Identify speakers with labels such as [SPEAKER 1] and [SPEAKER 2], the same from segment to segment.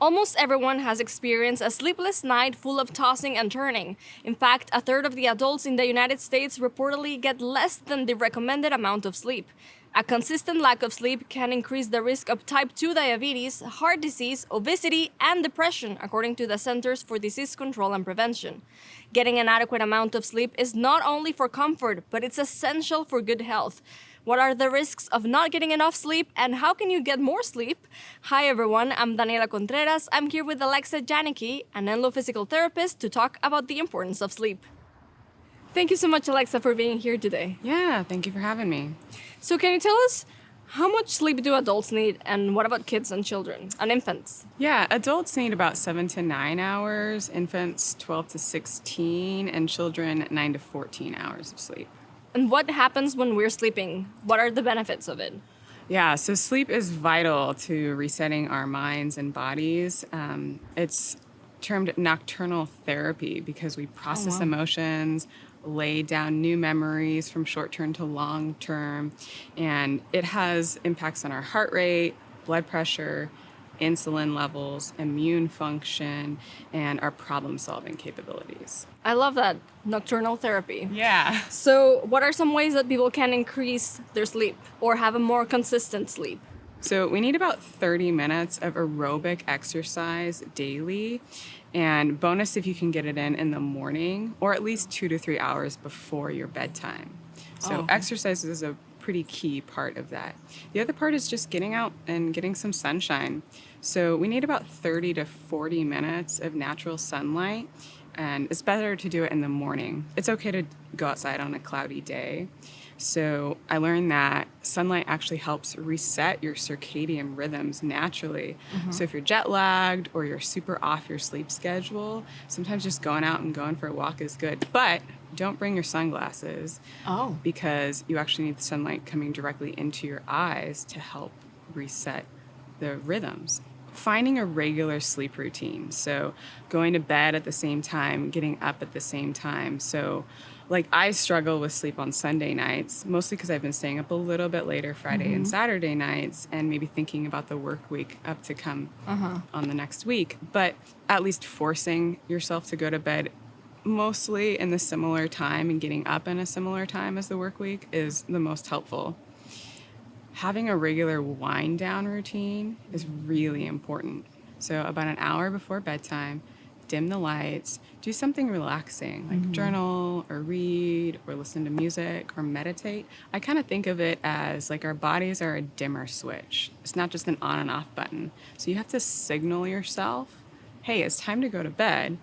[SPEAKER 1] Almost everyone has experienced a sleepless night full of tossing and turning. In fact, a third of the adults in the United States reportedly get less than the recommended amount of sleep. A consistent lack of sleep can increase the risk of type 2 diabetes, heart disease, obesity, and depression, according to the Centers for Disease Control and Prevention. Getting an adequate amount of sleep is not only for comfort, but it's essential for good health. What are the risks of not getting enough sleep, and how can you get more sleep? Hi everyone, I'm Daniela Contreras. I'm here with Alexa Janicki, an Enloe physical therapist, to talk about the importance of sleep. Thank you so much, Alexa, for being here today.
[SPEAKER 2] Yeah, thank you for having me.
[SPEAKER 1] So can you tell us, how much sleep do adults need, and what about kids and children and infants?
[SPEAKER 2] Yeah, adults need about 7 to 9 hours, infants 12 to 16, and children 9 to 14 hours of sleep.
[SPEAKER 1] And what happens when we're sleeping? What are the benefits of it?
[SPEAKER 2] Yeah, so sleep is vital to resetting our minds and bodies. It's termed nocturnal therapy because we process emotions, lay down new memories from short term to long term, and it has impacts on our heart rate, blood pressure, insulin levels, immune function, and our problem-solving capabilities.
[SPEAKER 1] I love that, nocturnal therapy.
[SPEAKER 2] Yeah.
[SPEAKER 1] So what are some ways that people can increase their sleep or have a more consistent sleep?
[SPEAKER 2] So we need about 30 minutes of aerobic exercise daily, and bonus if you can get it in the morning or at least 2 to 3 hours before your bedtime. So exercise is a pretty key part of that. The other part is just getting out and getting some sunshine. So we need about 30 to 40 minutes of natural sunlight, and it's better to do it in the morning. It's okay to go outside on a cloudy day. So I learned that sunlight actually helps reset your circadian rhythms naturally. So if you're jet lagged or you're super off your sleep schedule, sometimes just going out and going for a walk is good. But don't bring your sunglasses because you actually need the sunlight coming directly into your eyes to help reset the rhythms. Finding a regular sleep routine. So going to bed at the same time, getting up at the same time. So like I struggle with sleep on Sunday nights, mostly because I've been staying up a little bit later Friday and Saturday nights and maybe thinking about the work week up to come on the next week. But at least forcing yourself to go to bed mostly in the similar time and getting up in a similar time as the work week is the most helpful. Having a regular wind down routine is really important. So about an hour before bedtime, dim the lights, do something relaxing, like journal or read or listen to music or meditate. I kind of think of it as like our bodies are a dimmer switch. It's not just an on and off button. So you have to signal yourself, hey, it's time to go to bed.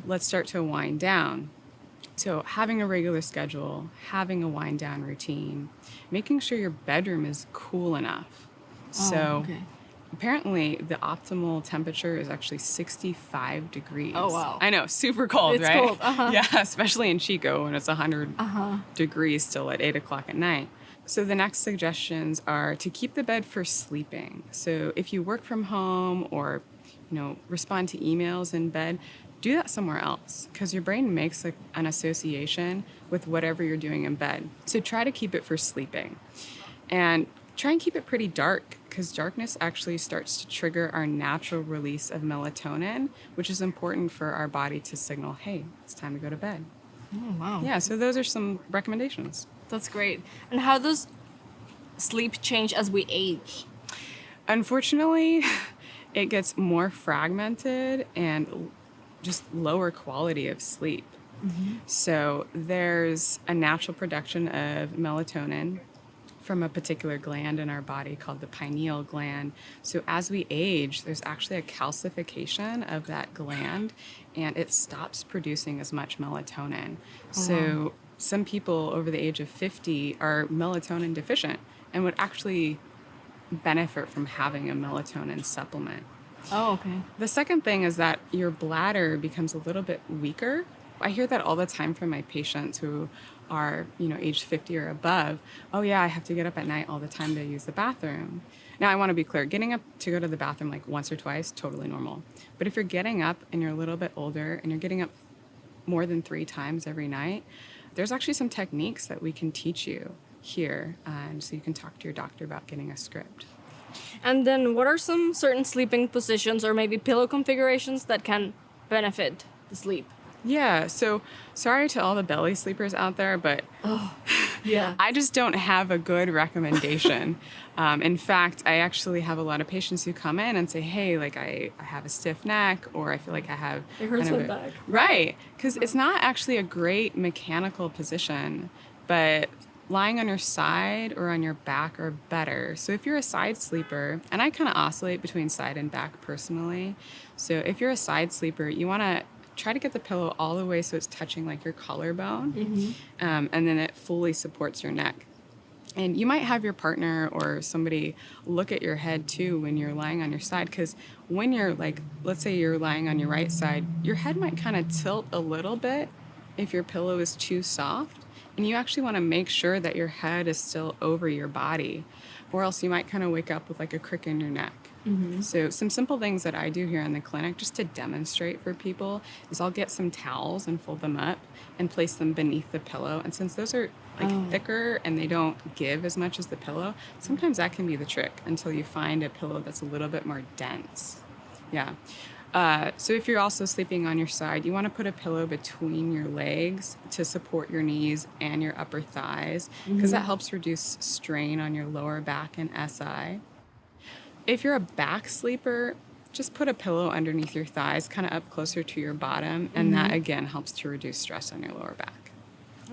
[SPEAKER 2] Let's start to wind down. So having a regular schedule, having a wind down routine, making sure your bedroom is cool enough. Apparently the optimal temperature is actually 65 degrees.
[SPEAKER 1] Oh, wow.
[SPEAKER 2] I know, super cold,
[SPEAKER 1] It's
[SPEAKER 2] right?
[SPEAKER 1] cold,
[SPEAKER 2] Yeah, especially in Chico when it's 100 degrees still at 8 o'clock at night. So the next suggestions are to keep the bed for sleeping. So if you work from home or respond to emails in bed, do that somewhere else because your brain makes an association with whatever you're doing in bed. So try to keep it for sleeping. And try and keep it pretty dark because darkness actually starts to trigger our natural release of melatonin, which is important for our body to signal, hey, it's time to go to bed.
[SPEAKER 1] Oh, wow.
[SPEAKER 2] Yeah, so those are some recommendations.
[SPEAKER 1] That's great. And how does sleep change as we age?
[SPEAKER 2] Unfortunately, it gets more fragmented and just lower quality of sleep. So there's a natural production of melatonin from a particular gland in our body called the pineal gland. So as we age, there's actually a calcification of that gland and it stops producing as much melatonin. So some people over the age of 50 are melatonin deficient and would actually benefit from having a melatonin supplement.
[SPEAKER 1] Oh, okay.
[SPEAKER 2] The second thing is that your bladder becomes a little bit weaker. I hear that all the time from my patients who are, age 50 or above. Oh yeah, I have to get up at night all the time to use the bathroom. Now I want to be clear, getting up to go to the bathroom like once or twice, totally normal. But if you're getting up and you're a little bit older and you're getting up more than 3 times every night, there's actually some techniques that we can teach you here. And so you can talk to your doctor about getting a script.
[SPEAKER 1] And then what are some certain sleeping positions or maybe pillow configurations that can benefit the sleep?
[SPEAKER 2] Yeah, so sorry to all the belly sleepers out there, but
[SPEAKER 1] Yeah.
[SPEAKER 2] I just don't have a good recommendation. In fact, I actually have a lot of patients who come in and say, hey, like I have a stiff neck, or I feel like I have...
[SPEAKER 1] It hurts
[SPEAKER 2] kind
[SPEAKER 1] my
[SPEAKER 2] of
[SPEAKER 1] back.
[SPEAKER 2] Right, because it's not actually a great mechanical position, but lying on your side or on your back are better. So if you're a side sleeper, and I kind of oscillate between side and back personally, so if you're a side sleeper, you want to try to get the pillow all the way so it's touching like your collarbone, and then it fully supports your neck. And you might have your partner or somebody look at your head too when you're lying on your side, because when you're like, let's say you're lying on your right side, your head might kind of tilt a little bit if your pillow is too soft. And you actually want to make sure that your head is still over your body, or else you might kind of wake up with like a crick in your neck. So some simple things that I do here in the clinic just to demonstrate for people is I'll get some towels and fold them up and place them beneath the pillow. And since those are like thicker and they don't give as much as the pillow, sometimes that can be the trick until you find a pillow that's a little bit more dense. Yeah. So if you're also sleeping on your side, you want to put a pillow between your legs to support your knees and your upper thighs, because that helps reduce strain on your lower back and SI. If you're a back sleeper, just put a pillow underneath your thighs, kind of up closer to your bottom, and that again helps to reduce stress on your lower back.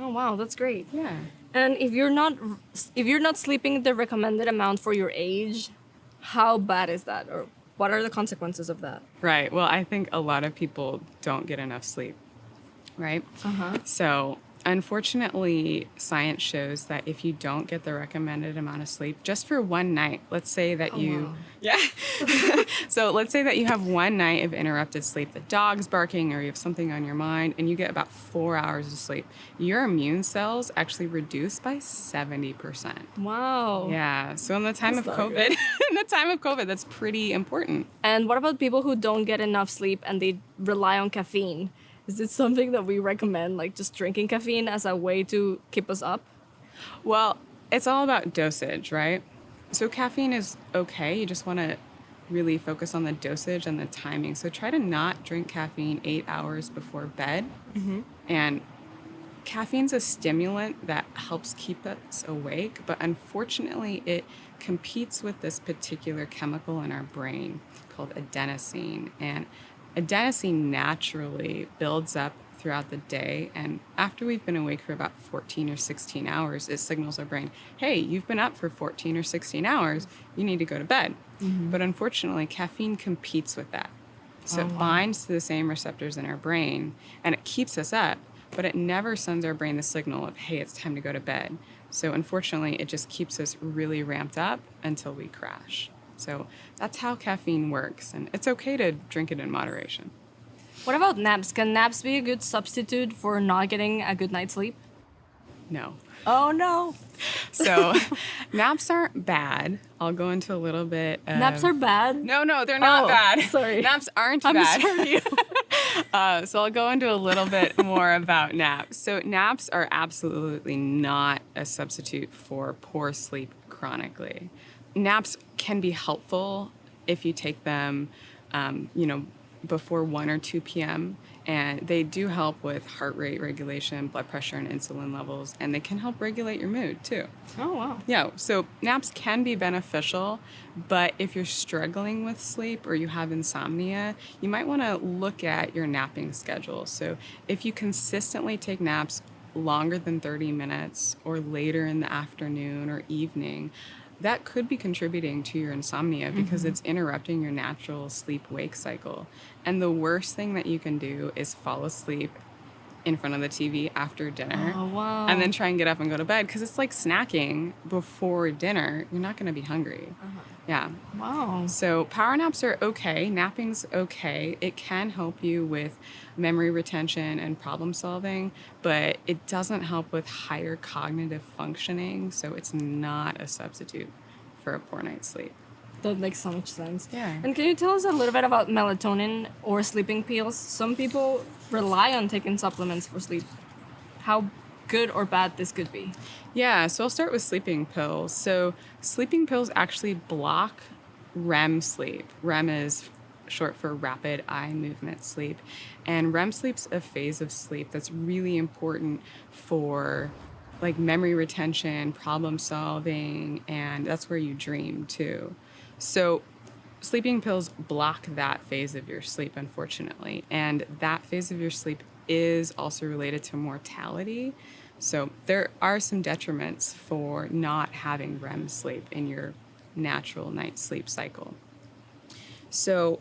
[SPEAKER 1] Oh wow, that's great.
[SPEAKER 2] Yeah.
[SPEAKER 1] And if you're not sleeping the recommended amount for your age, how bad is that, or what are the consequences of that?
[SPEAKER 2] Right. Well, I think a lot of people don't get enough sleep, right? So unfortunately, science shows that if you don't get the recommended amount of sleep just for one night, let's say that yeah. So let's say that you have one night of interrupted sleep, the dog's barking or you have something on your mind, and you get about 4 hours of sleep, your immune cells actually reduce by 70%.
[SPEAKER 1] Wow.
[SPEAKER 2] Yeah. So in the time of COVID, that's pretty important.
[SPEAKER 1] And what about people who don't get enough sleep and they rely on caffeine? Is it something that we recommend, like just drinking caffeine as a way to keep us up?
[SPEAKER 2] Well, it's all about dosage, right? So caffeine is okay. You just want to really focus on the dosage and the timing. So try to not drink caffeine 8 hours before bed. And caffeine's a stimulant that helps keep us awake, but unfortunately it competes with this particular chemical in our brain called adenosine. And adenosine naturally builds up throughout the day, and after we've been awake for about 14 or 16 hours, it signals our brain, hey, you've been up for 14 or 16 hours, you need to go to bed. But unfortunately, caffeine competes with that. So it binds to the same receptors in our brain, and it keeps us up, but it never sends our brain the signal of, hey, it's time to go to bed. So unfortunately, it just keeps us really ramped up until we crash. So that's how caffeine works, and it's okay to drink it in moderation.
[SPEAKER 1] What about naps? Can naps be a good substitute for not getting a good night's sleep?
[SPEAKER 2] No.
[SPEAKER 1] Oh no.
[SPEAKER 2] So naps aren't bad. I'll go into a little bit of...
[SPEAKER 1] Naps are bad?
[SPEAKER 2] No, they're not bad.
[SPEAKER 1] Sorry.
[SPEAKER 2] Naps aren't
[SPEAKER 1] I'm
[SPEAKER 2] bad.
[SPEAKER 1] sorry.
[SPEAKER 2] So I'll go into a little bit more about naps. So naps are absolutely not a substitute for poor sleep chronically. Naps can be helpful if you take them, before 1 or 2 p.m. And they do help with heart rate regulation, blood pressure, and insulin levels. And they can help regulate your mood, too.
[SPEAKER 1] Oh, wow.
[SPEAKER 2] Yeah, so naps can be beneficial, but if you're struggling with sleep or you have insomnia, you might want to look at your napping schedule. So if you consistently take naps longer than 30 minutes or later in the afternoon or evening, that could be contributing to your insomnia because it's interrupting your natural sleep-wake cycle. And the worst thing that you can do is fall asleep in front of the TV after dinner.
[SPEAKER 1] Oh, wow.
[SPEAKER 2] And then try and get up and go to bed, because it's like snacking before dinner. You're not going to be hungry. Yeah.
[SPEAKER 1] Wow.
[SPEAKER 2] So power naps are okay. Napping's okay. It can help you with memory retention and problem solving, but it doesn't help with higher cognitive functioning. So it's not a substitute for a poor night's sleep.
[SPEAKER 1] That makes so much sense.
[SPEAKER 2] Yeah.
[SPEAKER 1] And can you tell us a little bit about melatonin or sleeping pills? Some people rely on taking supplements for sleep. How good or bad this could be?
[SPEAKER 2] Yeah, so I'll start with sleeping pills. So sleeping pills actually block REM sleep. REM is short for rapid eye movement sleep. And REM sleep's a phase of sleep that's really important for like memory retention, problem solving, and that's where you dream too. So sleeping pills block that phase of your sleep, unfortunately. And that phase of your sleep is also related to mortality. So there are some detriments for not having REM sleep in your natural night sleep cycle. So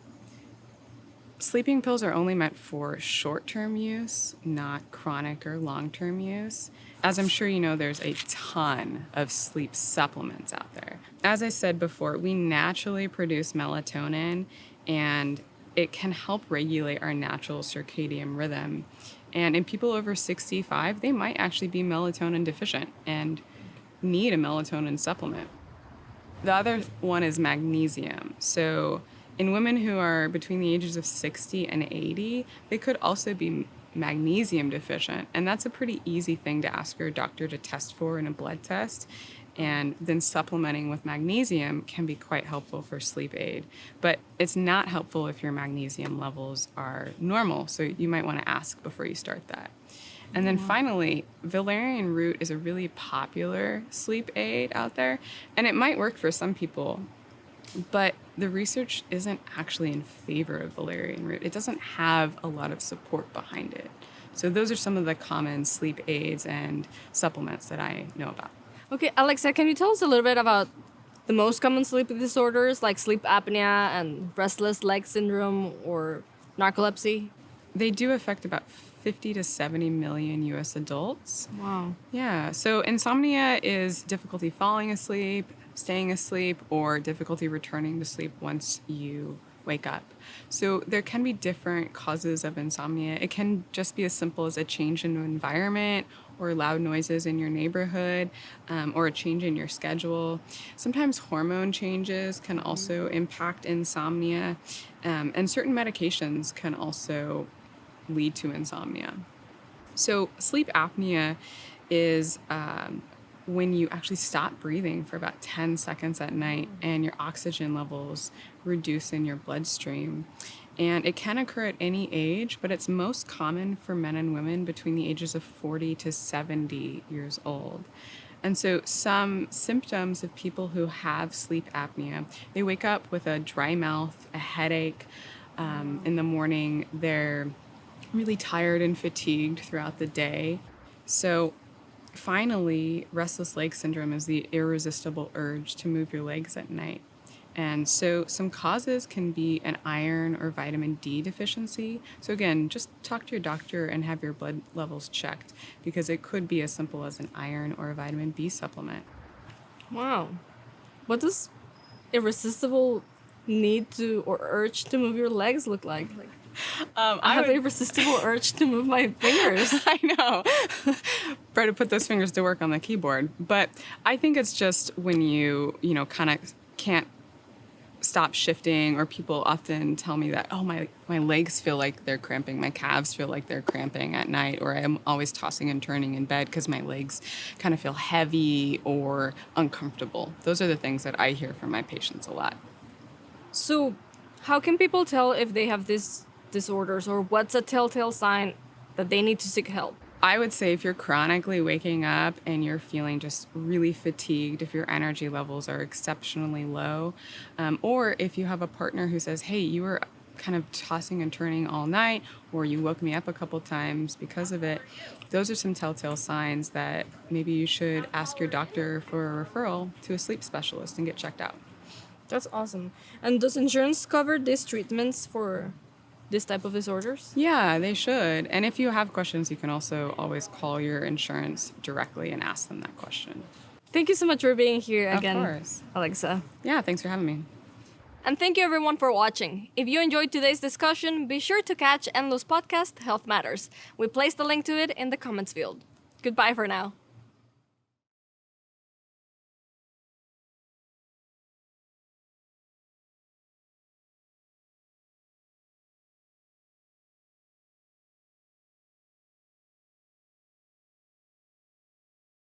[SPEAKER 2] sleeping pills are only meant for short-term use, not chronic or long-term use. As I'm sure you know, there's a ton of sleep supplements out there. As I said before, we naturally produce melatonin, and it can help regulate our natural circadian rhythm. And in people over 65, they might actually be melatonin deficient and need a melatonin supplement. The other one is magnesium. So in women who are between the ages of 60 and 80, they could also be magnesium deficient. And that's a pretty easy thing to ask your doctor to test for in a blood test. And then supplementing with magnesium can be quite helpful for sleep aid. But it's not helpful if your magnesium levels are normal. So you might want to ask before you start that. And then finally, valerian root is a really popular sleep aid out there, and it might work for some people, but the research isn't actually in favor of valerian root. It doesn't have a lot of support behind it. So those are some of the common sleep aids and supplements that I know about.
[SPEAKER 1] Okay, Alexa, can you tell us a little bit about the most common sleep disorders like sleep apnea and restless leg syndrome or narcolepsy?
[SPEAKER 2] They do affect about 50 to 70 million US adults.
[SPEAKER 1] Wow.
[SPEAKER 2] Yeah, so insomnia is difficulty falling asleep, staying asleep, or difficulty returning to sleep once you wake up. So there can be different causes of insomnia. It can just be as simple as a change in environment or loud noises in your neighborhood, or a change in your schedule. Sometimes hormone changes can also impact insomnia, and certain medications can also lead to insomnia. So sleep apnea is when you actually stop breathing for about 10 seconds at night and your oxygen levels reduce in your bloodstream. And it can occur at any age, but it's most common for men and women between the ages of 40 to 70 years old. And so some symptoms of people who have sleep apnea, they wake up with a dry mouth, a headache in the morning. They're really tired and fatigued throughout the day. So finally, restless leg syndrome is the irresistible urge to move your legs at night. And so some causes can be an iron or vitamin D deficiency. So again, just talk to your doctor and have your blood levels checked, because it could be as simple as an iron or a vitamin B supplement.
[SPEAKER 1] Wow. What does irresistible need to or urge to move your legs look like? I have an irresistible urge to move my fingers.
[SPEAKER 2] I know. Try to put those fingers to work on the keyboard. But I think it's just when you kind of can't stop shifting, or people often tell me that, oh, my legs feel like they're cramping, my calves feel like they're cramping at night, or I'm always tossing and turning in bed because my legs kind of feel heavy or uncomfortable. Those are the things that I hear from my patients a lot.
[SPEAKER 1] So how can people tell if they have these disorders, or what's a telltale sign that they need to seek help?
[SPEAKER 2] I would say if you're chronically waking up and you're feeling just really fatigued, if your energy levels are exceptionally low, or if you have a partner who says, hey, you were kind of tossing and turning all night, or you woke me up a couple times because of it, those are some telltale signs that maybe you should ask your doctor for a referral to a sleep specialist and get checked out.
[SPEAKER 1] That's awesome. And does insurance cover these treatments for this type of disorders?
[SPEAKER 2] Yeah, they should. And if you have questions, you can also always call your insurance directly and ask them that question.
[SPEAKER 1] Thank you so much for being here again,
[SPEAKER 2] Of course.
[SPEAKER 1] Alexa.
[SPEAKER 2] Yeah, thanks for having me.
[SPEAKER 1] And thank you everyone for watching. If you enjoyed today's discussion, be sure to catch Enloe's podcast, Health Matters. We placed the link to it in the comments field. Goodbye for now.